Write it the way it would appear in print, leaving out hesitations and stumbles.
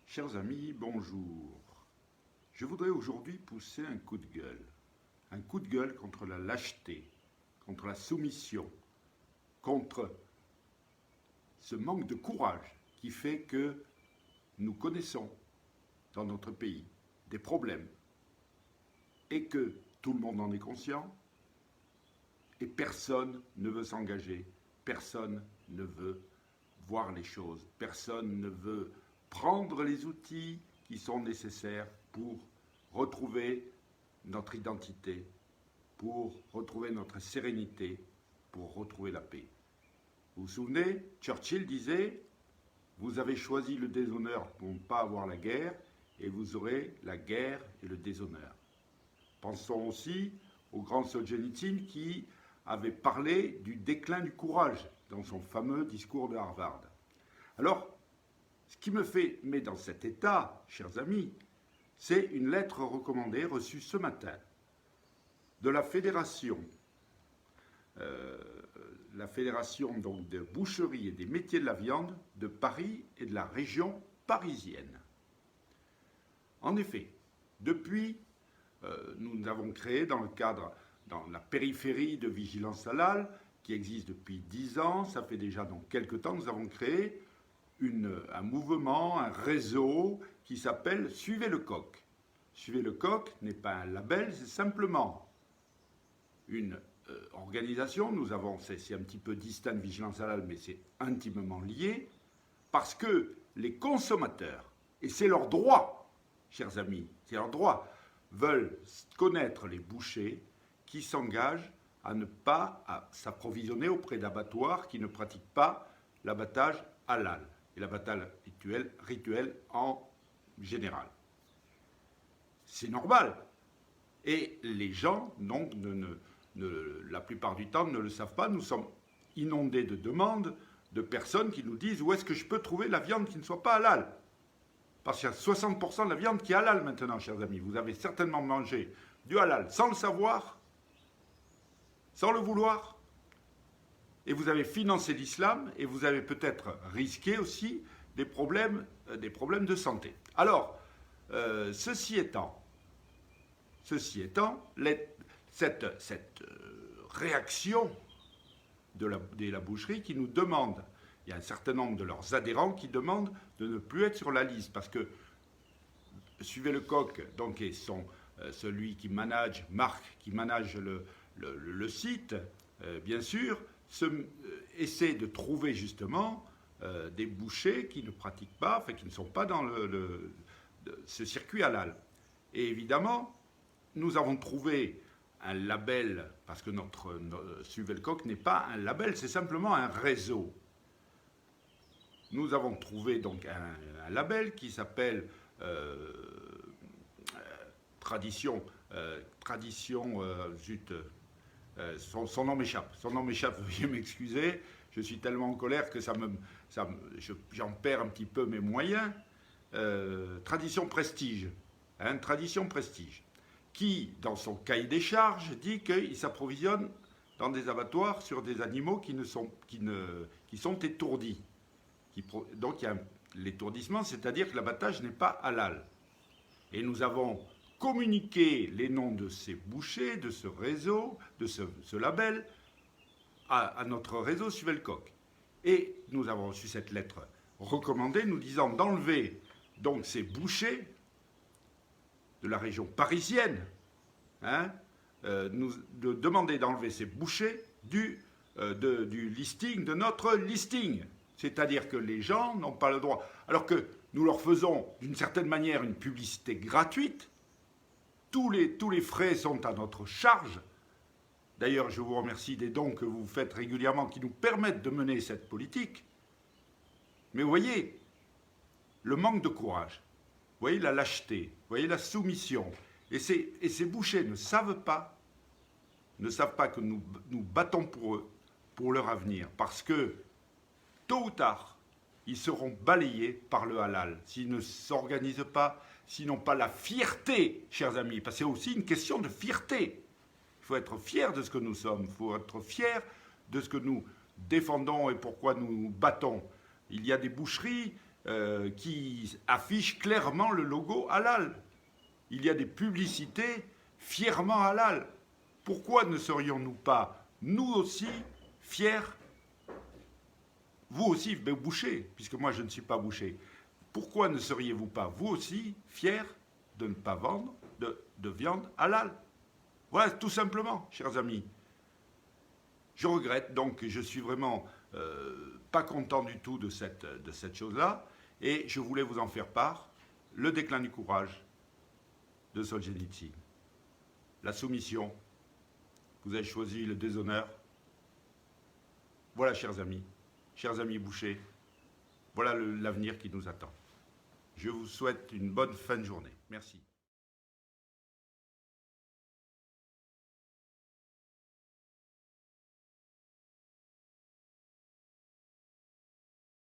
Chers amis, bonjour. Je voudrais aujourd'hui pousser un coup de gueule. Un coup de gueule contre la lâcheté, contre la soumission, contre ce manque de courage qui fait que nous connaissons dans notre pays des problèmes et que tout le monde en est conscient et personne ne veut s'engager, personne ne veut voir les choses, personne ne veut prendre les outils qui sont nécessaires pour retrouver notre identité, pour retrouver notre sérénité, pour retrouver la paix. Vous vous souvenez, Churchill disait « Vous avez choisi le déshonneur pour ne pas avoir la guerre, et vous aurez la guerre et le déshonneur. » Pensons aussi au grand Solzhenitsyn qui avait parlé du déclin du courage dans son fameux discours de Harvard. Alors, ce qui me met dans cet état, chers amis, c'est une lettre recommandée reçue ce matin de la fédération donc de boucherie et des métiers de la viande de Paris et de la région parisienne. En effet, depuis, nous avons créé dans la périphérie de vigilance halal, qui existe depuis 10 ans, ça fait déjà donc quelques temps, nous avons créé un mouvement, un réseau qui s'appelle Suivez le coq. Suivez le coq n'est pas un label, c'est simplement une organisation. C'est un petit peu distinct de Vigilance Halal, mais c'est intimement lié, parce que les consommateurs, et c'est leur droit, chers amis, c'est leur droit, veulent connaître les bouchers qui s'engagent à ne pas s'approvisionner auprès d'abattoirs qui ne pratiquent pas l'abattage halal et l'abattage rituel en général. C'est normal. Et les gens, donc, la plupart du temps, ne le savent pas. Nous sommes inondés de demandes de personnes qui nous disent « Où est-ce que je peux trouver la viande qui ne soit pas halal ?» Parce qu'il y a 60% de la viande qui est halal maintenant, chers amis. Vous avez certainement mangé du halal sans le savoir, sans le vouloir. Et vous avez financé l'islam et vous avez peut-être risqué aussi des problèmes de santé. Alors, ceci étant, cette réaction de la boucherie qui nous demande, il y a un certain nombre de leurs adhérents qui demandent de ne plus être sur la liste parce que Suivez le coq, donc, est celui qui manage, Marc, qui manage le site, bien sûr, essaie de trouver justement des bouchers qui ne pratiquent pas, enfin qui ne sont pas dans ce circuit halal. Et évidemment, nous avons trouvé un label, parce que notre Suivez le coq n'est pas un label, c'est simplement un réseau. Nous avons trouvé donc un label qui s'appelle Tradition, son nom m'échappe, veuillez m'excuser, je suis tellement en colère que j'en perds un petit peu mes moyens. Tradition Prestige, Tradition Prestige, qui, dans son cahier des charges, dit qu'il s'approvisionne dans des abattoirs sur des animaux qui sont étourdis. Donc il y a l'étourdissement, c'est-à-dire que l'abattage n'est pas halal. Et nous avons communiqué les noms de ces bouchers, de ce réseau, de ce label, à notre réseau Suivez le coq. Et nous avons reçu cette lettre recommandée nous disant d'enlever donc ces bouchers de la région parisienne, de demander d'enlever ces bouchers du listing, de notre listing. C'est-à-dire que les gens n'ont pas le droit. Alors que nous leur faisons d'une certaine manière une publicité gratuite, tous les frais sont à notre charge. D'ailleurs, je vous remercie des dons que vous faites régulièrement qui nous permettent de mener cette politique. Mais vous voyez, le manque de courage, vous voyez la lâcheté, vous voyez la soumission. Et ces bouchers ne savent pas que nous battons pour eux, pour leur avenir. Parce que, tôt ou tard, ils seront balayés par le halal. S'ils ne s'organisent pas, s'ils n'ont pas la fierté, chers amis, parce que c'est aussi une question de fierté. faut être fier de ce que nous sommes, il faut être fier de ce que nous défendons et pourquoi nous nous battons. Il y a des boucheries qui affichent clairement le logo halal. Il y a des publicités fièrement halal. Pourquoi ne serions-nous pas, nous aussi, fiers, vous aussi, boucher, puisque moi je ne suis pas boucher, pourquoi ne seriez-vous pas, vous aussi, fiers de ne pas vendre de viande halal? Voilà, tout simplement, chers amis. Je regrette, donc je suis vraiment pas content du tout de cette chose-là, et je voulais vous en faire part. Le déclin du courage de Solzhenitsyn. La soumission. Vous avez choisi le déshonneur. Voilà, chers amis bouchers, voilà l'avenir qui nous attend. Je vous souhaite une bonne fin de journée. Merci.